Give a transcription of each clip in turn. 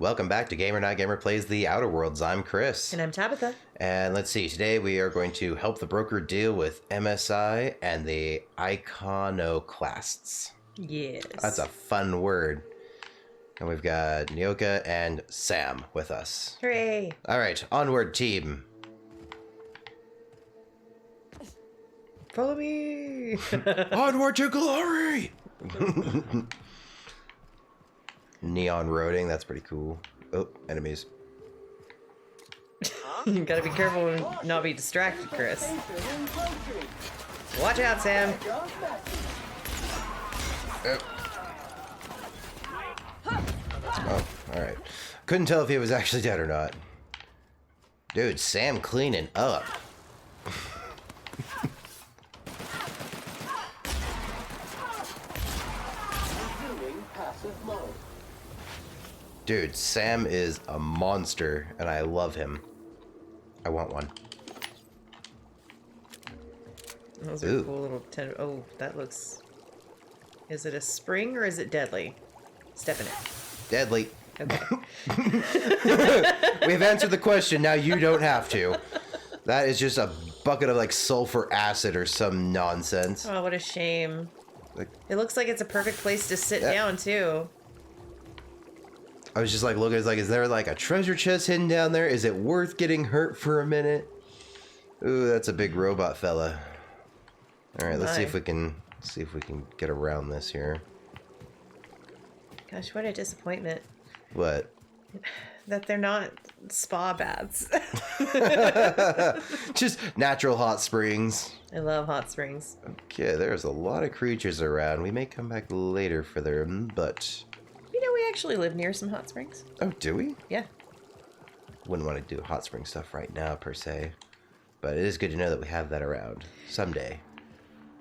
Welcome back to Gamer Not Gamer Plays the Outer Worlds. I'm Chris. And I'm Tabitha. And let's see, today we are going to help the broker deal with MSI and the Iconoclasts. Yes. That's a fun word. And we've got Nyoka and Sam with us. Hooray. All right, onward, team. Follow me. Onward to glory! Neon roading, that's pretty cool. Oh, enemies. You gotta be careful and not be distracted, Chris. Watch out, Sam. Oh, alright. Couldn't tell if he was actually dead or not. Dude, Sam cleaning up. Dude, Sam is a monster, and I love him. I want one. Those are cool little oh, that looks... Is it a spring or is it deadly? Step in it. Deadly. Okay. We've answered the question, now you don't have to. That is just a bucket of like sulfur acid or some nonsense. Oh, what a shame. Like, it looks like it's a perfect place to sit down, too. I was just like looking, it's like, is there like a treasure chest hidden down there? Is it worth getting hurt for a minute? Ooh, that's a big robot fella. All right, let's see if we can get around this here. Gosh, what a disappointment. What? That they're not spa baths. Just natural hot springs. I love hot springs. Okay, there's a lot of creatures around. We may come back later for them, but... You know, we actually live near some hot springs. Oh, do we? Yeah. Wouldn't want to do hot spring stuff right now, per se. But it is good to know that we have that around. Someday.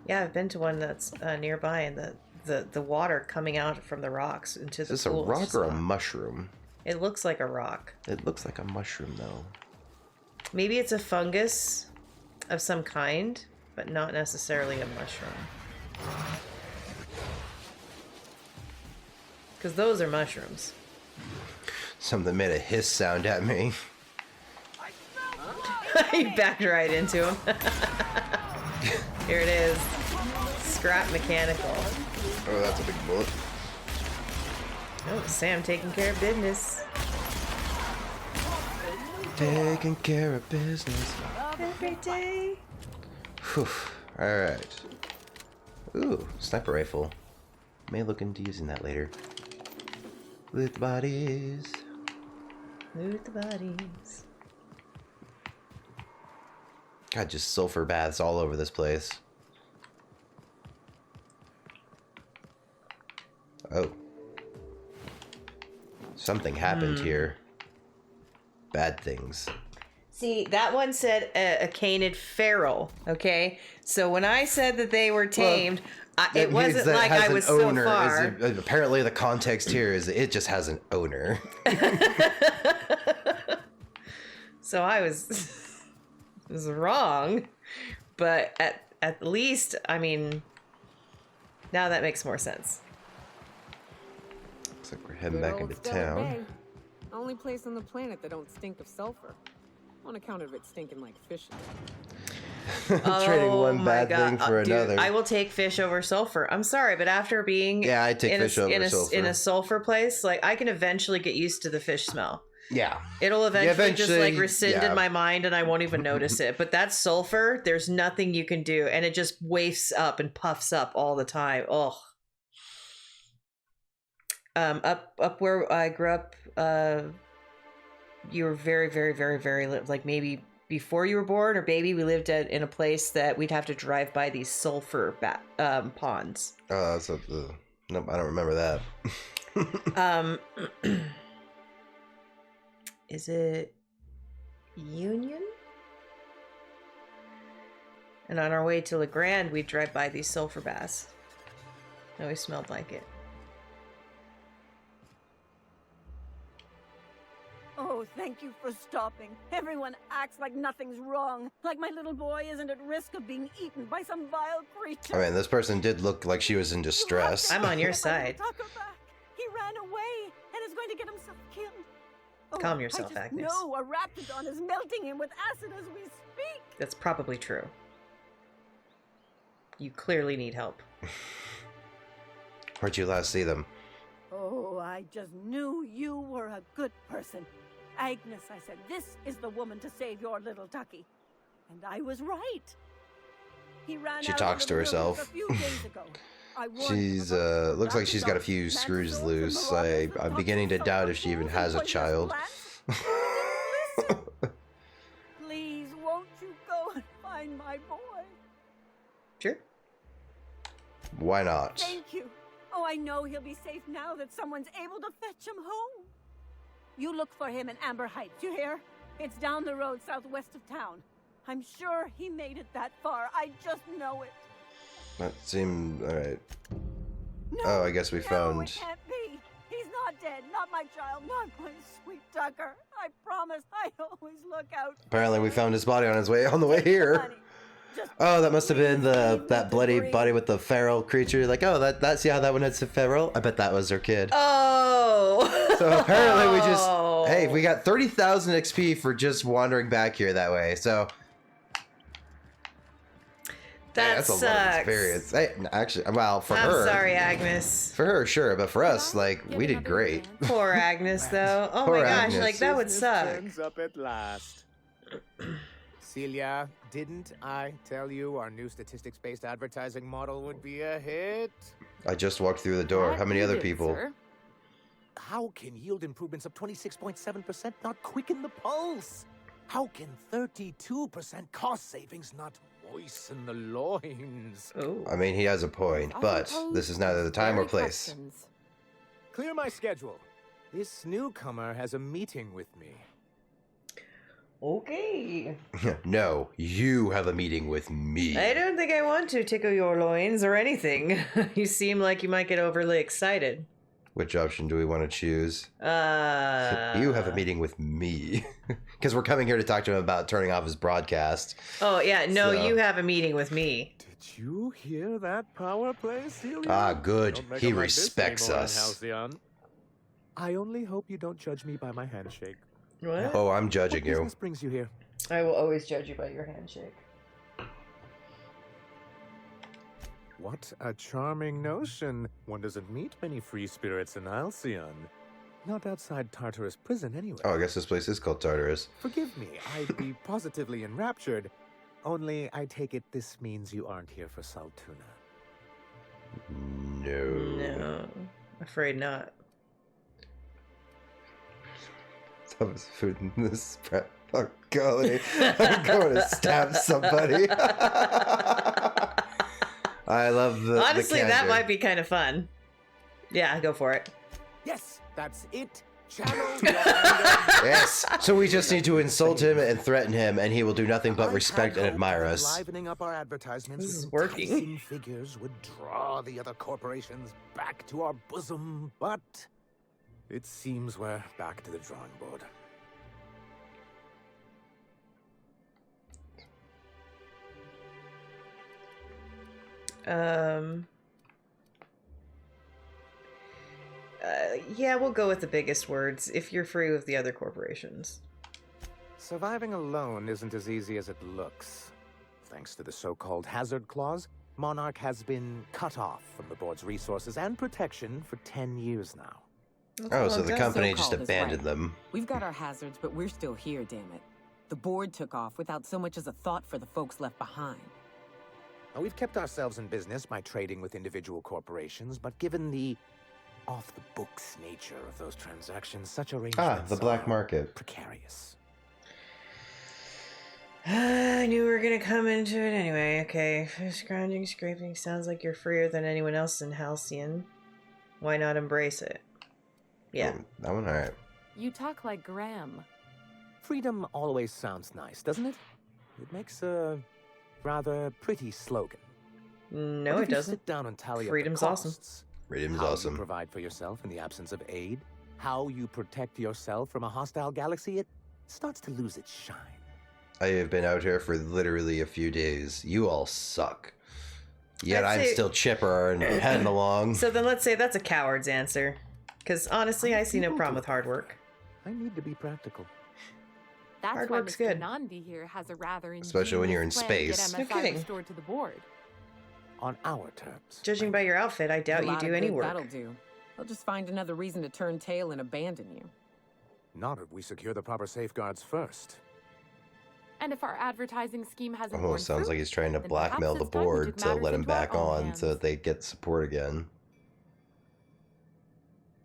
Yeah, I've been to one that's nearby, and the water coming out from the rocks into the pool. Is this a rock or a mushroom? It looks like a rock. It looks like a mushroom, though. Maybe it's a fungus of some kind, but not necessarily a mushroom. Because those are mushrooms. Something made a hiss sound at me. You backed right into him. Here it is. Scrap mechanical. Oh, that's a big bullet. Oh, Sam taking care of business. Taking care of business. Every day. Whew. Alright. Ooh, sniper rifle. May look into using that later. Loot the bodies. Loot the bodies. God, just sulfur baths all over this place. Oh. Something happened here. Bad things. See, that one said a canid feral, okay? So when I said that they were tamed, it wasn't like I was so far. Apparently the context here is it just has an owner. So I was wrong, but at least, I mean, now that makes more sense. Looks like we're heading back into town. Bay. Only place on the planet that don't stink of sulfur. On account of it stinking like fish. Trading one bad thing for another. I will take fish over sulfur. I'm sorry, but after being I take fish over sulfur. In a sulfur place, like I can eventually get used to the fish smell. Yeah. It'll eventually just like rescind in my mind and I won't even notice it. But that sulfur, there's nothing you can do. And it just wafts up and puffs up all the time. Oh. Up where I grew up, you were very, very, very, very, like maybe before you were born or baby, we lived in a place that we'd have to drive by these sulfur ponds. Oh, that's nope, I don't remember that. Is it Union? And on our way to La Grande, we'd drive by these sulfur baths. It always smelled like it. Oh, thank you for stopping. Everyone acts like nothing's wrong. Like my little boy isn't at risk of being eaten by some vile creature. I mean, this person did look like she was in distress. I'm on your side. Tuck her back. He ran away and is going to get himself killed. Oh, Calm yourself, Agnes. No, a raptidon is melting him with acid as we speak. That's probably true. You clearly need help. Where'd you last see them? Oh, I just knew you were a good person. Agnes, I said, this is the woman to save your little ducky. And I was right. He ran She out talks of to the village herself. A few days ago. I warned She's, him about looks like she's got a few raptidons, screws mantisaurs, loose. and marauders with I'm beginning to toxic doubt sulfur if she even fuels and has a poisonous child. plants. Listen. Please, won't you go and find my boy? Sure. Why not? Thank you. Oh, I know he'll be safe now that someone's able to fetch him home. You look for him in Amber Heights, you hear? It's down the road southwest of town. I'm sure he made it that far. I just know it. That seemed alright. No, Oh, I guess we no, found. it can't be. He's not dead. Not my child. Not my sweet Tucker. I promise I always look out. Apparently, we found his body on the way here. Honey, just Oh, that must have been please leave me that to bloody breathe. body with the feral creature. Like, oh, that's yeah, that one had some feral. I bet that was her kid. Oh! So apparently we just hey, we got 30,000 XP for just wandering back here that way. So That hey, that's sucks. a lot of experience. Hey, actually, well, for I'm her, sorry, Agnes. for her, sure, but for us, like, Get we did another great. chance? Poor Agnes, though. Oh Poor my gosh, Agnes. like that would Business suck. turns up at last. Celia, didn't I tell you our new statistics-based advertising model would be a hit? I just walked through the door. That How many you other did, people? sir. How can yield improvements of 26.7% not quicken the pulse? How can 32% cost savings not moisten the loins? Oh. I mean, he has a point, I but suppose this is neither the time or very place. questions. Clear my schedule. This newcomer has a meeting with me. Okay. No, you have a meeting with me. I don't think I want to tickle your loins or anything. You seem like you might get overly excited. Which option do we want to choose? You have a meeting with me. Because we're coming here to talk to him about turning off his broadcast. Oh, yeah. No, So- you have a meeting with me. Did you hear that power play, Celia? Ah, good. Don't make He 'em like this respects anymore in us. Halcyon. I only hope you don't judge me by my handshake. What? Oh, I'm judging What you. business brings you here? I will always judge you by your handshake. What a charming notion. One doesn't meet many free spirits in Halcyon. Not outside Tartarus prison, anyway. Oh, I guess this place is called Tartarus. Forgive me, I'd be positively enraptured. Only I take it this means you aren't here for Saltuna. No. No. Afraid not. That was food in this prep. Oh, golly. I'm going to stab somebody. I love the Honestly, the that candor. might be kind of fun. Yeah, go for it. Yes, that's it. Channel your anger. Yes. So we just need to insult him and threaten him, and he will do nothing but I respect had and admire hoped us. Livening up our advertisements This is with working. enticing figures would draw the other corporations back to our bosom, but it seems we're back to the drawing board. Yeah, we'll go with the biggest words if you're free with the other corporations. Surviving alone isn't as easy as it looks. Thanks to the so-called hazard clause, Monarch has been cut off from the board's resources and protection for 10 years now. Oh, so the company just So-called is abandoned right. them. We've got our hazards, but we're still here, damn it. The board took off without so much as a thought for the folks left behind. Now, we've kept ourselves in business by trading with individual corporations, but given the off-the-books nature of those transactions, such arrangements The black are market. precarious. I knew we were gonna come into it anyway. Okay, scrounging, scraping sounds like you're freer than anyone else in Halcyon. Why not embrace it? Yeah. Oh, that one, all right. You talk like Graham. Freedom always sounds nice, doesn't it? It makes a rather pretty slogan. No, But if it you doesn't. Sit down and tally Freedom's up the awesome. costs, Freedom's how awesome. you provide for yourself in the absence of aid, how you protect yourself from a hostile galaxy, it starts to lose its shine. I have been out here for literally a few days. You all suck. Yet I'd I'm say- still chipper and heading along. So then let's say that's a coward's answer. Because honestly, I see no problem with hard work. I need to be practical. That's Hard why work's Mr. good. Nandi here has a rather Especially when you're in ingenious plan to space. get No MSI kidding. restored to the board. On our terms. Judging by your outfit, I doubt A you lot do of any good work. That'll do. They'll just find another reason to turn tail and abandon you. Not if we secure the proper safeguards first. And if our advertising scheme hasn't Oh, borne sounds fruit, like he's trying to then blackmail perhaps the it's time we board took to matters let him into our back own on hands. so that they get support again.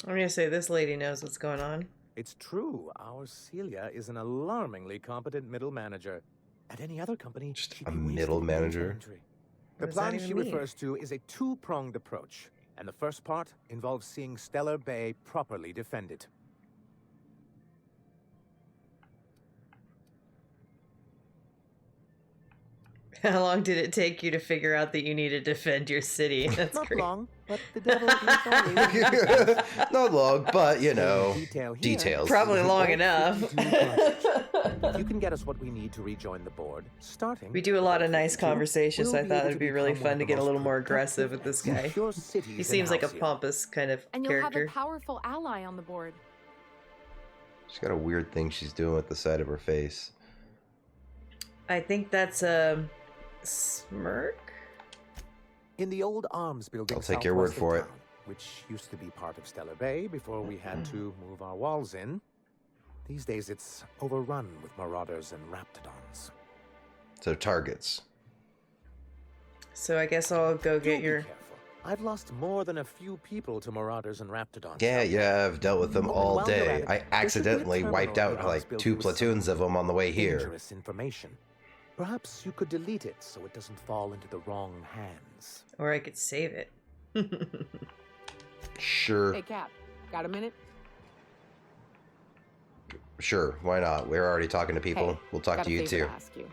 I'm gonna say this lady knows what's going on. It's true. Our Celia is an alarmingly competent middle manager. At any other company, Just she'd a be wasting middle man's manager? energy. What The does that plan even she mean? refers to is a two-pronged approach, and the first part involves seeing Stellar Bay properly defended. How long did it take you to figure out that you need to defend your city? That's Not great. long, but the devil is always Not long, but you know, Detail here. details. Probably long All enough. 52 cartridge. You can get us what we need to rejoin the board, starting. We do a lot of nice with 52, conversations, so we'll I be thought able it'd to be really become one fun of to the get a most little more productive aggressive with this and guy. secure cities He in seems like a house here. pompous kind of And you'll have a character. powerful ally on the board. She's got a weird thing she's doing with the side of her face. I think that's a smirk. In the old arms building, I'll take your word southwest for of it. town, which used to be part of Stellar Bay before we had to move our walls in. These days, it's overrun with marauders and raptidons. So targets. So I guess I'll go Do get be your. careful. I've lost more than a few people to marauders and raptidons. Yeah, I've dealt with them Oh, and all while you're day. at it, I there should be a accidentally terminal wiped out in like Armsville 2 with platoons some of them on the way here. dangerous information. Perhaps you could delete it so it doesn't fall into the wrong hands. Or I could save it. Sure, Hey, Cap, got a minute? sure, why not? We're already talking to people. Hey, We'll talk got to a you favor too. to ask you.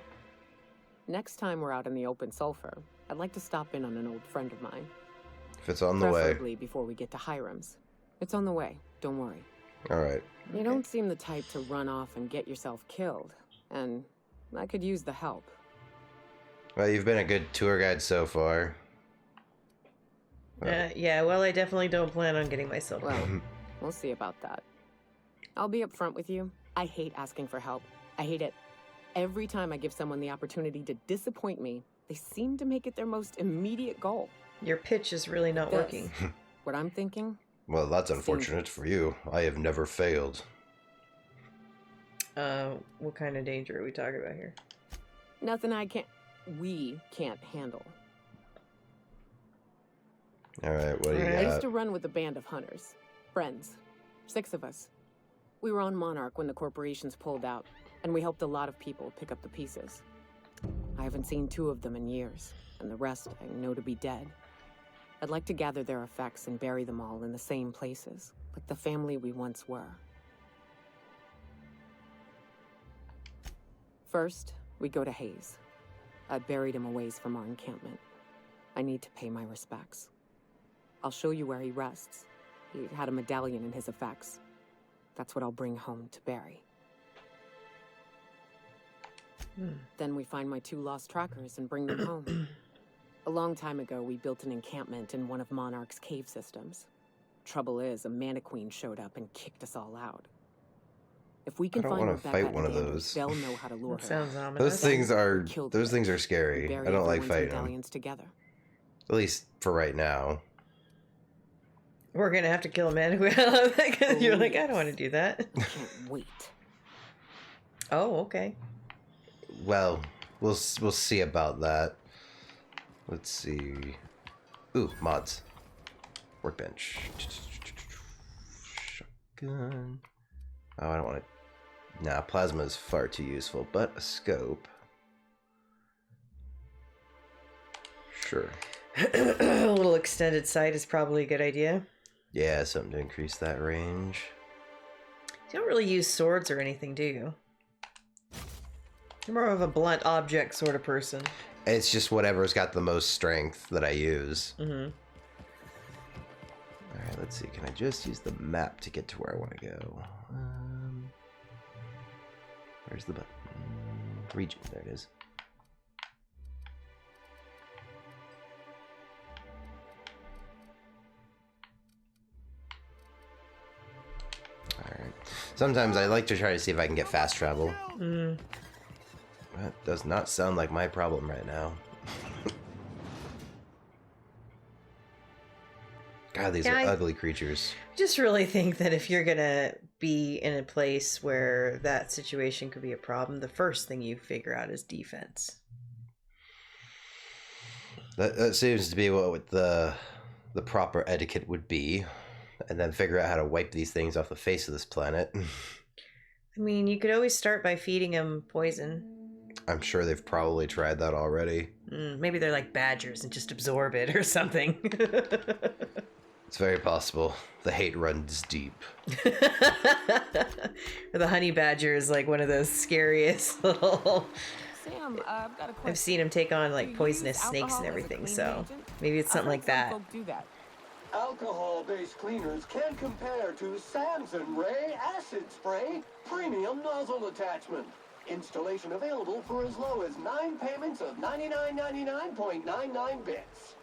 Next time we're out in the open sulfur, I'd like to stop in on an old friend of mine. If it's on the way. Preferably before we get to Hiram's. It's on the way, don't worry. Alright. You don't seem the type to run off and get yourself killed, and I could use the help. Well, you've been a good tour guide so far. Yeah, well, I definitely don't plan on getting myself Well, killed. we'll see about that. I'll be upfront with you. I hate asking for help. I hate it. Every time I give someone the opportunity to disappoint me, they seem to make it their most immediate goal. Your pitch is really not This, working. What I'm thinking? Well, that's unfortunate for you. I have never failed. What kind of danger are we talking about here? Nothing we can't handle. Alright, what do you Alright. I used got? to run with a band of hunters. Friends. 6 of us. We were on Monarch when the corporations pulled out, and we helped a lot of people pick up the pieces. I haven't seen 2 of them in years, and the rest I know to be dead. I'd like to gather their effects and bury them all in the same places, like the family we once were. First, we go to Hayes. I buried him a ways from our encampment. I need to pay my respects. I'll show you where he rests. He had a medallion in his effects. That's what I'll bring home to Barry. Then we find my 2 lost trackers and bring them home. A long time ago, we built an encampment in one of Monarch's cave systems. Trouble is, a Mantiqueen showed up and kicked us all out. If we can don't find wanna Rebecca fight and one of Andrew, those. they'll know how to lure That her. sounds Those ominous. things are Killed those them. things are scary. Bury I don't like everyone's fighting them. medallions together. At least for right now. We're gonna have to kill a man who you're like, I don't want to do that. I can't wait. Oh, okay. Well, we'll see about that. Let's see. Ooh, mods. Workbench. Shotgun. Oh, I don't want to. Nah, plasma is far too useful, but a scope. Sure. A little extended sight is probably a good idea. Yeah, something to increase that range. You don't really use swords or anything, do you? You're more of a blunt object sort of person. It's just whatever's got the most strength that I use. Mm-hmm. Alright, let's see. Can I just use the map to get to where I want to go? Where's the button? Region. There it is. Sometimes I like to try to see if I can get fast travel. That does not sound like my problem right now. God, these are ugly creatures. I just really think that if you're gonna be in a place where that situation could be a problem, the first thing you figure out is defense. That seems to be what the proper etiquette would be, and then figure out how to wipe these things off the face of this planet. I mean, you could always start by feeding them poison. I'm sure they've probably tried that already. Maybe they're like badgers and just absorb it or something. It's very possible. The hate runs deep. The honey badger is like one of those scariest little... Sam, I've got a question. I've seen him take on like poisonous snakes and everything, so maybe it's something like that. Alcohol-based cleaners can compare to Samson Ray Acid Spray Premium Nozzle Attachment. Installation available for as low as 9 payments of $99.99.99 bits.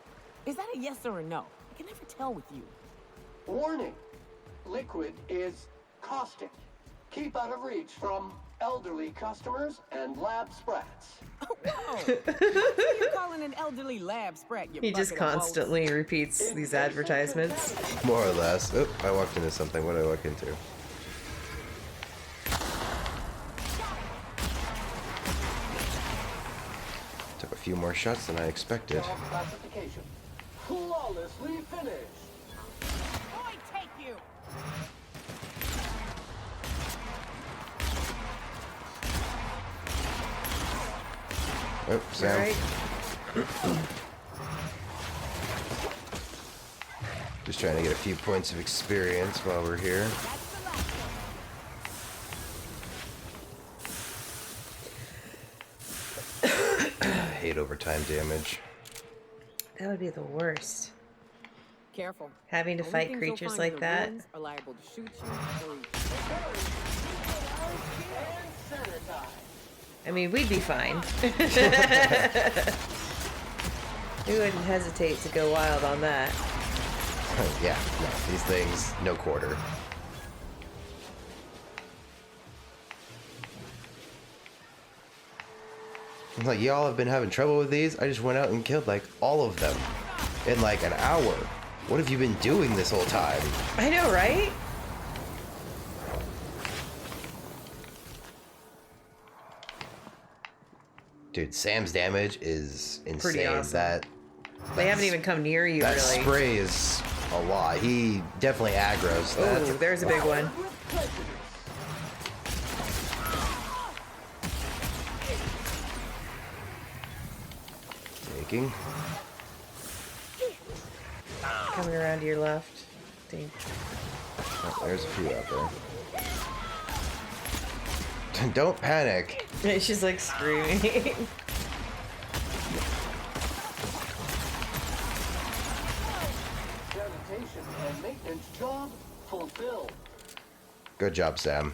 Is that a yes or a no? I can never tell with you. Warning, liquid is caustic. Keep out of reach from elderly customers and lab sprats. Oh, wow. You're calling an elderly lab sprat, you He just bucket of constantly repeats these advertisements. More or less. Oop, I walked into something. What did I walk into? Took a few more shots than I expected. Classification. Flawlessly finished. Boy, take you! Oh, Sam. Right. Just trying to get a few points of experience while we're here. I hate overtime damage. That would be the worst. Careful. Having to Only fight things creatures you'll find like in the that. ruins are liable to shoot you or eat I mean, we'd be fine. We wouldn't hesitate to go wild on that. Yeah, no, these things, no quarter. I'm like, y'all have been having trouble with these? I just went out and killed, like, all of them in, like, an hour. What have you been doing this whole time? I know, right? Dude, Sam's damage is insane. Pretty awesome. That They haven't even come near you, that really. spray is a lot. He definitely aggroes that. Ooh, there's a big one. Taking. Coming around to your left. Dang. Oh, there's a few out there. Don't panic. She's like screaming. Sanitation and maintenance job fulfilled. Good job, Sam.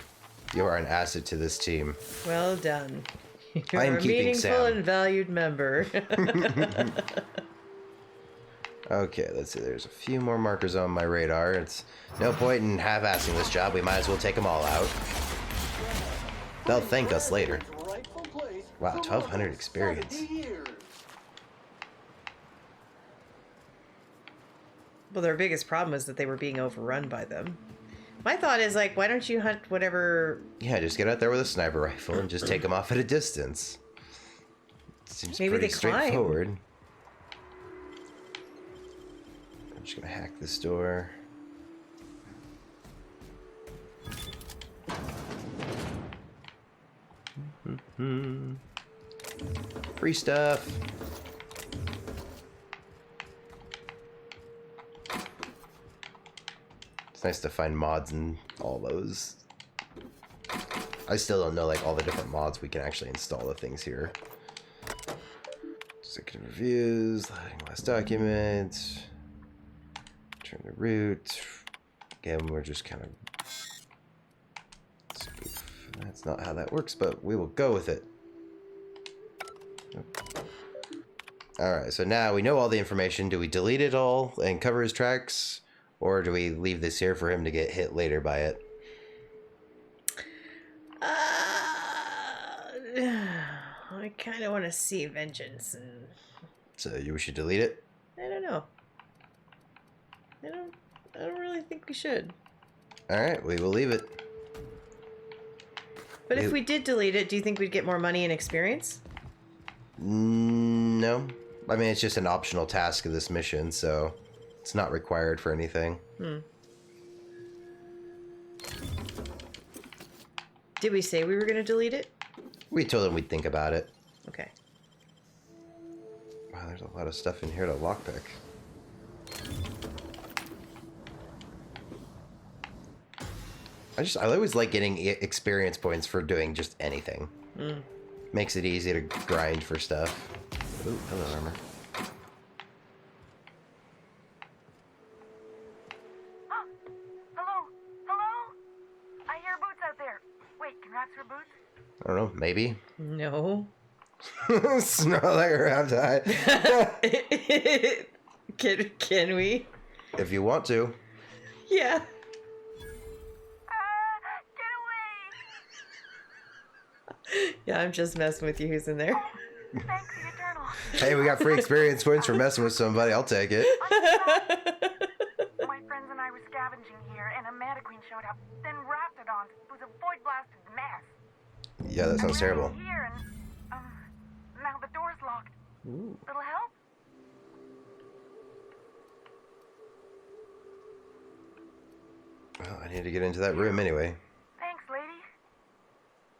You are an asset to this team. Well done. You're I am a keeping meaningful Sam. and valued member. Okay, let's see. There's a few more markers on my radar. It's no point in half-assing this job. We might as well take them all out. They'll thank us later. Rightful place Wow, for 1,200 over experience. 70 years. Well, their biggest problem is that they were being overrun by them. My thought is like, why don't you hunt whatever... Yeah, just get out there with a sniper rifle and just take them off at a distance. Seems Maybe pretty they climb. straightforward. I'm just gonna hack this door. Free stuff. It's nice to find mods in all those. I still don't know like all the different mods we can actually install the things here. Executive reviews, loading last documents, turn to root. Again, we're just kind of... That's not how that works, but we will go with it. Alright, so now we know all the information. Do we delete it all and cover his tracks? Or do we leave this here for him to get hit later by it? I kind of want to see Vengeance, and So we should delete it? I don't know. I don't really think we should. Alright, we will leave it. But if we did delete it, do you think we'd get more money and experience? No. I mean, it's just an optional task of this mission, so it's not required for anything. Did we say we were going to delete it? We told them we'd think about it. Okay. Wow, there's a lot of stuff in here to lockpick. I always like getting experience points for doing just anything. Makes it easy to grind for stuff. Ooh, hello, armor. Hello? I hear boots out there. Wait, can rats wear boots? I don't know, maybe? No. Snarl like a reptile. Can we? If you want to. Yeah. Get away! Yeah, I'm just messing with you. Who's in there? Thanks, the Eternal. Hey, we got free experience points for messing with somebody. I'll take it. My friends and I were scavenging here, and a Manta Queen showed up. Then Raptidons, who's a void-blasted mess. Yeah, that sounds terrible. Here and, now the door's locked. Little help? Well, I need to get into that room anyway. Thanks, lady.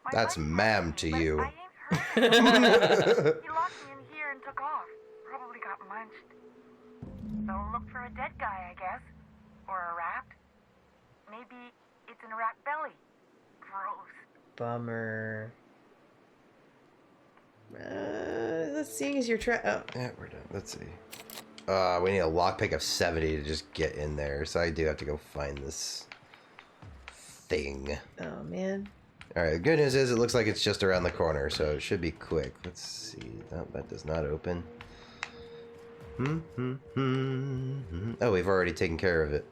My That's buddy ma'am said, to but you. I ain't heard of it. He locked me in here and took off. Probably got munched. So look for a dead guy, I guess. Or a rat. Maybe it's in a rat belly. Gross. Bummer. Let's see as you're Yeah, we're done. Let's see. We need a lockpick of 70 to just get in there, so I do have to go find this thing. Oh, man. Alright, the good news is it looks like it's just around the corner, so it should be quick. Let's see. No, that does not open. Oh, we've already taken care of it.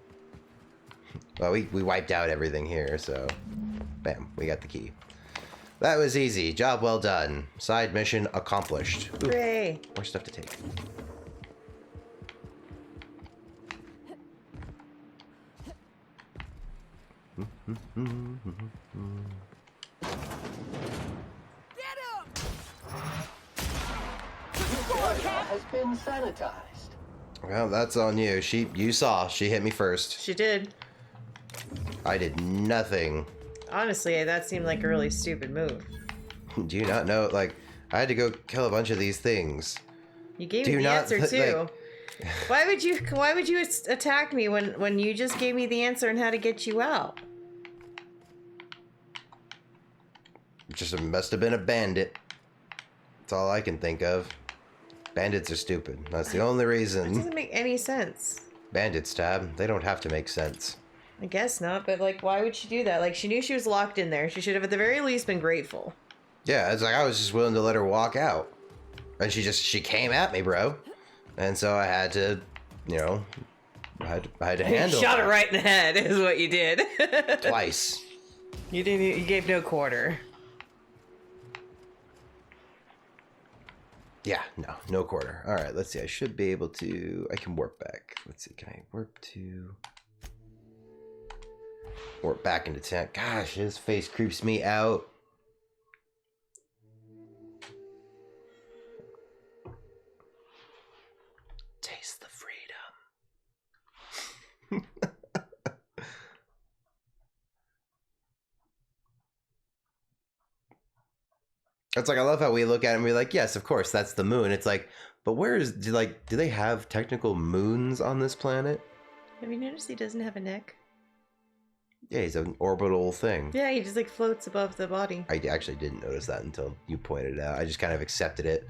Well, we wiped out everything here, so... Bam, we got the key. That was easy. Job well done. Side mission accomplished. Ooh, Hooray. more stuff to take. Has been sanitized. Well, that's on you. You saw. She hit me first. She did. I did nothing. Honestly, that seemed like a really stupid move. Do you not know? Like, I had to go kill a bunch of these things. You gave Do me the not, answer too. like- Why would you attack me when you just gave me the answer and how to get you out? Just must have been a bandit. That's all I can think of. Bandits are stupid. That's the only It reason. doesn't make any sense. Bandits, Tab. They don't have to make sense. I guess not, but like, why would she do that? Like, she knew she was locked in there. She should have at the very least been grateful. Yeah, it's like I was just willing to let her walk out. And she came at me, bro. And so I had to, you know, I had to handle Shot her. her right in the head is what you did. Twice. You gave no quarter. Yeah, no quarter. All right, let's see. I should be able to. I can warp back. Let's see. Can I warp back into town? Gosh, his face creeps me out. Taste the freedom. It's like, I love how we look at it and we're like, yes, of course, that's the moon. It's like, but do they have technical moons on this planet? Have you noticed he doesn't have a neck? Yeah, he's an orbital thing. Yeah, he just like floats above the body. I actually didn't notice that until you pointed it out. I just kind of accepted it.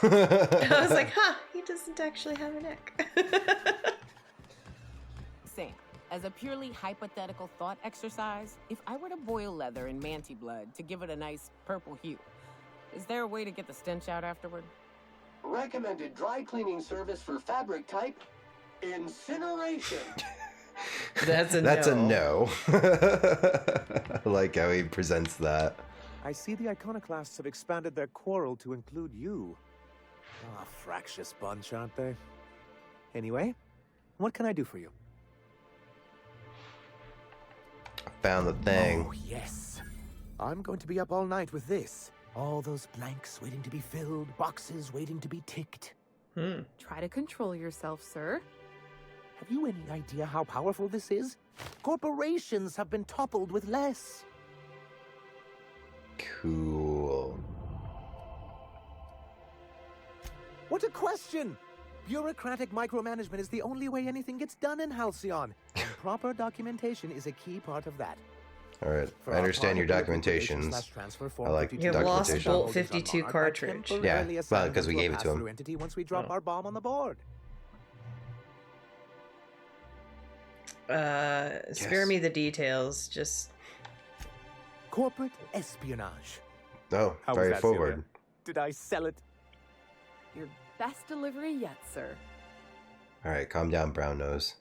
I was like, huh, he doesn't actually have a neck. Same. As a purely hypothetical thought exercise, if I were to boil leather in manti blood to give it a nice purple hue, is there a way to get the stench out afterward? Recommended dry cleaning service for fabric type: incineration. That's a That's a no. I like how he presents that. I see the Iconoclasts have expanded their quarrel to include you. Ah, fractious bunch, aren't they? Anyway, what can I do for you? Found the thing. Oh, yes. I'm going to be up all night with this. All those blanks waiting to be filled, boxes waiting to be ticked. Try to control yourself, sir. Have you any idea how powerful this is? Corporations have been toppled with less. Cool. What a question! Bureaucratic micromanagement is the only way anything gets done in Halcyon. And proper documentation is a key part of that. All right, For I our understand your part, liquidation documentations. slash transfer form I like 52 You have lost documentation. Bolt 52 cartridge. Yeah, well, 'cause we gave it to him. Pass-through entity once we drop our bomb on the board. Spare me the details. Just Corporate espionage. Oh, How was very that, forward. Celia? Did I sell it? Your best delivery yet, sir. All right, calm down, brown nose.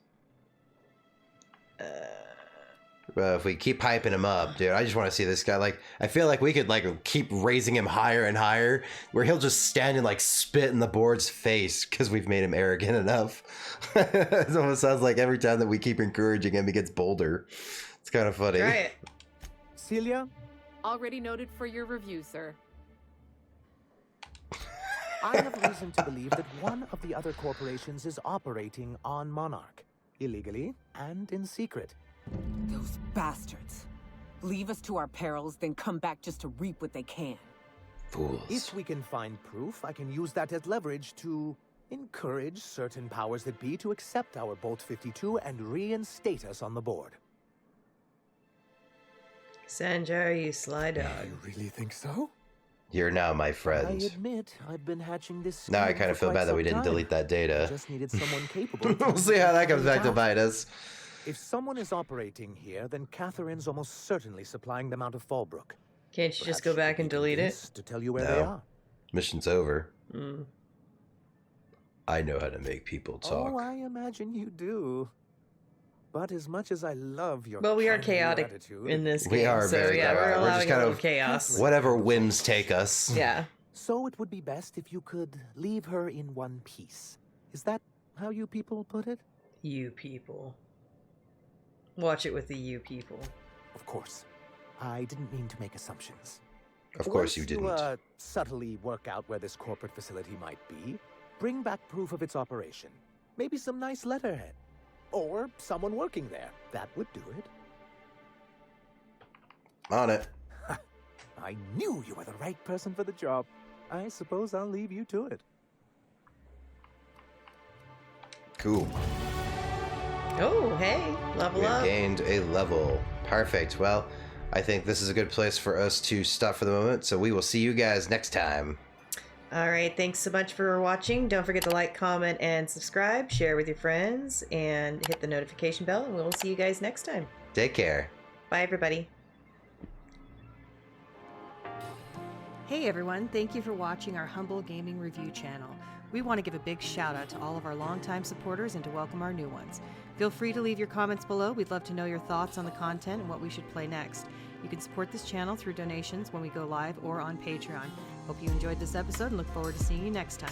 Well, if we keep hyping him up, dude, I just want to see this guy. Like, I feel like we could like keep raising him higher and higher, where he'll just stand and like spit in the board's face because we've made him arrogant enough. It almost sounds like every time that we keep encouraging him, he gets bolder. It's kind of funny. try it. Celia, Already noted for your review, sir. I have reason to believe that one of the other corporations is operating on Monarch, illegally and in secret. Those bastards. Leave us to our perils, then come back just to reap what they can. Fools. If we can find proof, I can use that as leverage to encourage certain powers that be to accept our Bolt 52 and reinstate us on the board. Sanjar, you sly dog. You really think so? You're now my I friend. admit, I've been hatching this. Now I scheme kind of for feel quite bad that we some didn't time. delete that I data. just needed someone capable. We'll see how that comes back to out. bite us. If someone is operating here, then Catherine's almost certainly supplying them out of Fallbrook. Can't you just Perhaps go she'd back be and delete it? convinced to tell you where they No. are. Mission's over. Mm. I know how to make people talk. Oh, I imagine you do. But as much as I love your Well, we are kindly chaotic attitude, in this We game, are so very yeah, we're chaotic. We're just allowing kind a little of- chaos. Whatever whims take us. Yeah. so it would be best if you could leave her in one piece. Is that how you people put it? You people. Watch it with the you people. Of course. I didn't mean to make assumptions. Of course Once you didn't. You subtly work out where this corporate facility might be, bring back proof of its operation. Maybe some nice letterhead. Or someone working there. That would do it. On it. I knew you were the right person for the job. I suppose I'll leave you to it. Cool. Oh, hey, level We have up. gained a level. Perfect. Well, I think this is a good place for us to stop for the moment, so we will see you guys next time. All right, thanks so much for watching. Don't forget to like, comment, and subscribe. Share with your friends, and hit the notification bell, and we'll see you guys next time. Take care. Bye, everybody. Hey everyone, thank you for watching our humble gaming review channel. We want to give a big shout out to all of our longtime supporters and to welcome our new ones. Feel free to leave your comments below. We'd love to know your thoughts on the content and what we should play next. You can support this channel through donations when we go live or on Patreon. Hope you enjoyed this episode and look forward to seeing you next time.